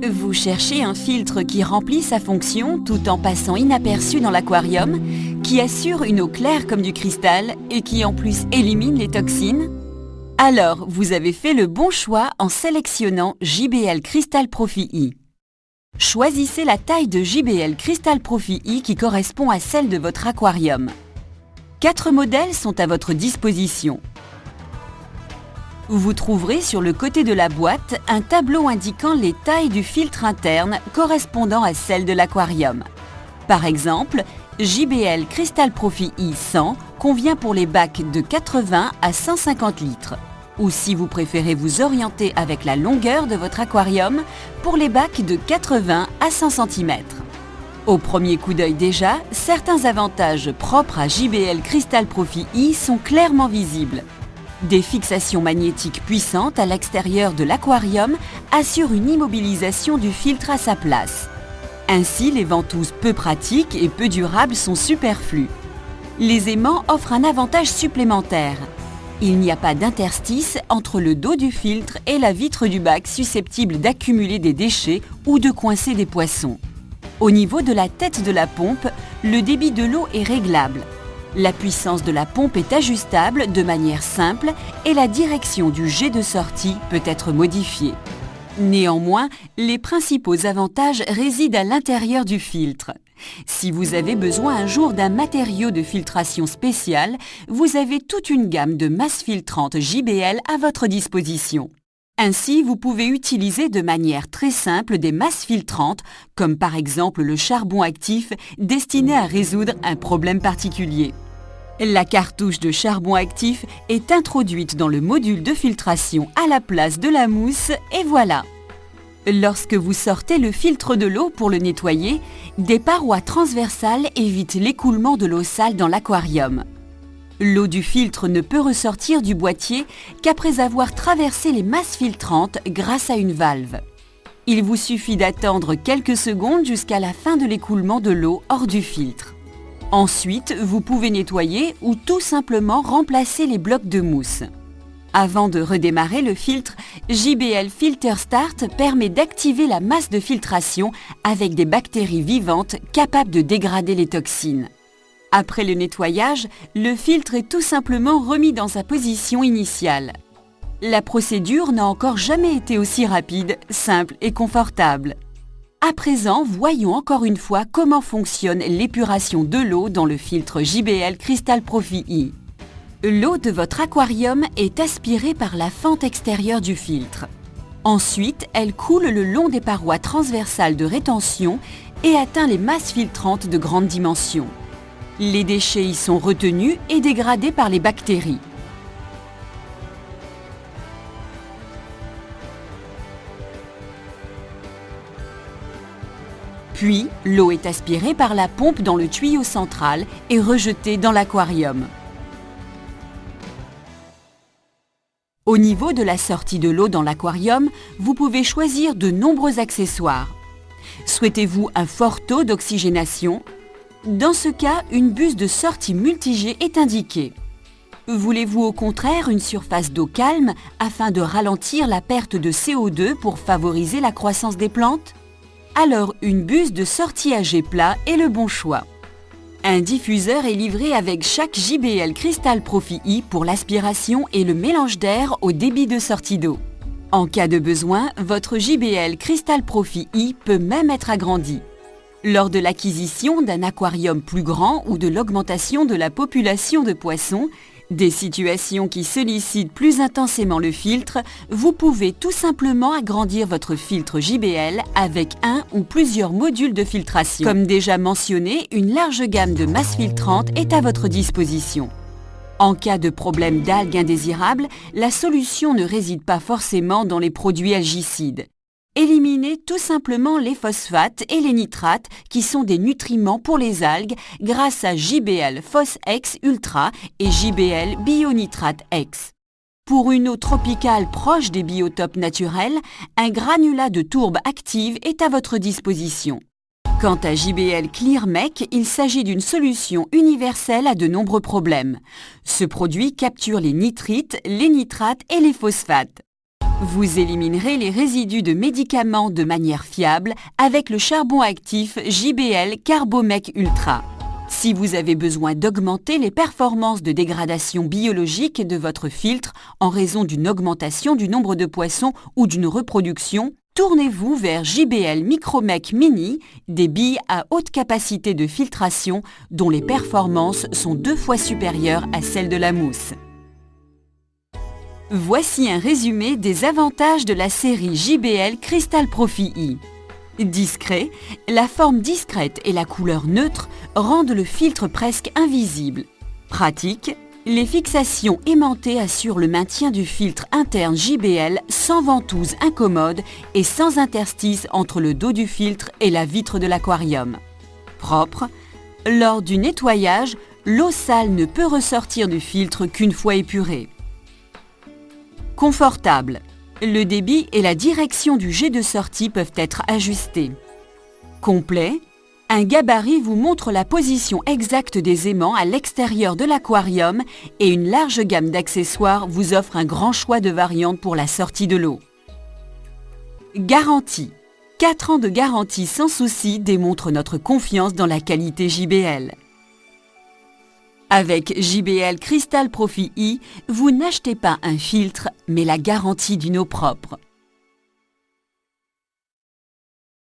Vous cherchez un filtre qui remplit sa fonction tout en passant inaperçu dans l'aquarium, qui assure une eau claire comme du cristal et qui en plus élimine les toxines? Alors, vous avez fait le bon choix en sélectionnant JBL Crystal Profi E. Choisissez la taille de JBL Crystal Profi E qui correspond à celle de votre aquarium. 4 modèles sont à votre disposition. Vous trouverez sur le côté de la boîte un tableau indiquant les tailles du filtre interne correspondant à celle de l'aquarium. Par exemple, JBL Crystal Profi E 100 convient pour les bacs de 80 à 150 litres. Ou si vous préférez vous orienter avec la longueur de votre aquarium, pour les bacs de 80 à 100 cm. Au premier coup d'œil déjà, certains avantages propres à JBL Crystal Profi E sont clairement visibles. Des fixations magnétiques puissantes à l'extérieur de l'aquarium assurent une immobilisation du filtre à sa place. Ainsi, les ventouses peu pratiques et peu durables sont superflues. Les aimants offrent un avantage supplémentaire. Il n'y a pas d'interstice entre le dos du filtre et la vitre du bac susceptible d'accumuler des déchets ou de coincer des poissons. Au niveau de la tête de la pompe, le débit de l'eau est réglable. La puissance de la pompe est ajustable de manière simple et la direction du jet de sortie peut être modifiée. Néanmoins, les principaux avantages résident à l'intérieur du filtre. Si vous avez besoin un jour d'un matériau de filtration spécial, vous avez toute une gamme de masses filtrantes JBL à votre disposition. Ainsi, vous pouvez utiliser de manière très simple des masses filtrantes, comme par exemple le charbon actif destiné à résoudre un problème particulier. La cartouche de charbon actif est introduite dans le module de filtration à la place de la mousse et voilà. Lorsque vous sortez le filtre de l'eau pour le nettoyer, des parois transversales évitent l'écoulement de l'eau sale dans l'aquarium. L'eau du filtre ne peut ressortir du boîtier qu'après avoir traversé les masses filtrantes grâce à une valve. Il vous suffit d'attendre quelques secondes jusqu'à la fin de l'écoulement de l'eau hors du filtre. Ensuite, vous pouvez nettoyer ou tout simplement remplacer les blocs de mousse. Avant de redémarrer le filtre, JBL Filter Start permet d'activer la masse de filtration avec des bactéries vivantes capables de dégrader les toxines. Après le nettoyage, le filtre est tout simplement remis dans sa position initiale. La procédure n'a encore jamais été aussi rapide, simple et confortable. À présent, voyons encore une fois comment fonctionne l'épuration de l'eau dans le filtre JBL Crystal Profi E. L'eau de votre aquarium est aspirée par la fente extérieure du filtre. Ensuite, elle coule le long des parois transversales de rétention et atteint les masses filtrantes de grande dimension. Les déchets y sont retenus et dégradés par les bactéries. Puis, l'eau est aspirée par la pompe dans le tuyau central et rejetée dans l'aquarium. Au niveau de la sortie de l'eau dans l'aquarium, vous pouvez choisir de nombreux accessoires. Souhaitez-vous un fort taux d'oxygénation? Dans ce cas, une buse de sortie multijet est indiquée. Voulez-vous au contraire une surface d'eau calme afin de ralentir la perte de CO2 pour favoriser la croissance des plantes? Alors une buse de sortie à jet plat est le bon choix. Un diffuseur est livré avec chaque JBL Crystal Profi E pour l'aspiration et le mélange d'air au débit de sortie d'eau. En cas de besoin, votre JBL Crystal Profi E peut même être agrandi. Lors de l'acquisition d'un aquarium plus grand ou de l'augmentation de la population de poissons, des situations qui sollicitent plus intensément le filtre, vous pouvez tout simplement agrandir votre filtre JBL avec un ou plusieurs modules de filtration. Comme déjà mentionné, une large gamme de masses filtrantes est à votre disposition. En cas de problème d'algues indésirables, la solution ne réside pas forcément dans les produits algicides. Éliminez tout simplement les phosphates et les nitrates qui sont des nutriments pour les algues grâce à JBL PhosX Ultra et JBL Bionitrate X. Pour une eau tropicale proche des biotopes naturels, un granulat de tourbe active est à votre disposition. Quant à JBL ClearMec, il s'agit d'une solution universelle à de nombreux problèmes. Ce produit capture les nitrites, les nitrates et les phosphates. Vous éliminerez les résidus de médicaments de manière fiable avec le charbon actif JBL Carbomec Ultra. Si vous avez besoin d'augmenter les performances de dégradation biologique de votre filtre en raison d'une augmentation du nombre de poissons ou d'une reproduction, tournez-vous vers JBL Micromec Mini, des billes à haute capacité de filtration dont les performances sont 2 fois supérieures à celles de la mousse. Voici un résumé des avantages de la série JBL Crystal Profi E. Discret, la forme discrète et la couleur neutre rendent le filtre presque invisible. Pratique, les fixations aimantées assurent le maintien du filtre interne JBL sans ventouse incommode et sans interstice entre le dos du filtre et la vitre de l'aquarium. Propre, lors du nettoyage, l'eau sale ne peut ressortir du filtre qu'une fois épurée. Confortable. Le débit et la direction du jet de sortie peuvent être ajustés. Complet. Un gabarit vous montre la position exacte des aimants à l'extérieur de l'aquarium et une large gamme d'accessoires vous offre un grand choix de variantes pour la sortie de l'eau. Garantie. 4 ans de garantie sans souci démontrent notre confiance dans la qualité JBL. Avec JBL Crystal Profi E, vous n'achetez pas un filtre, mais la garantie d'une eau propre.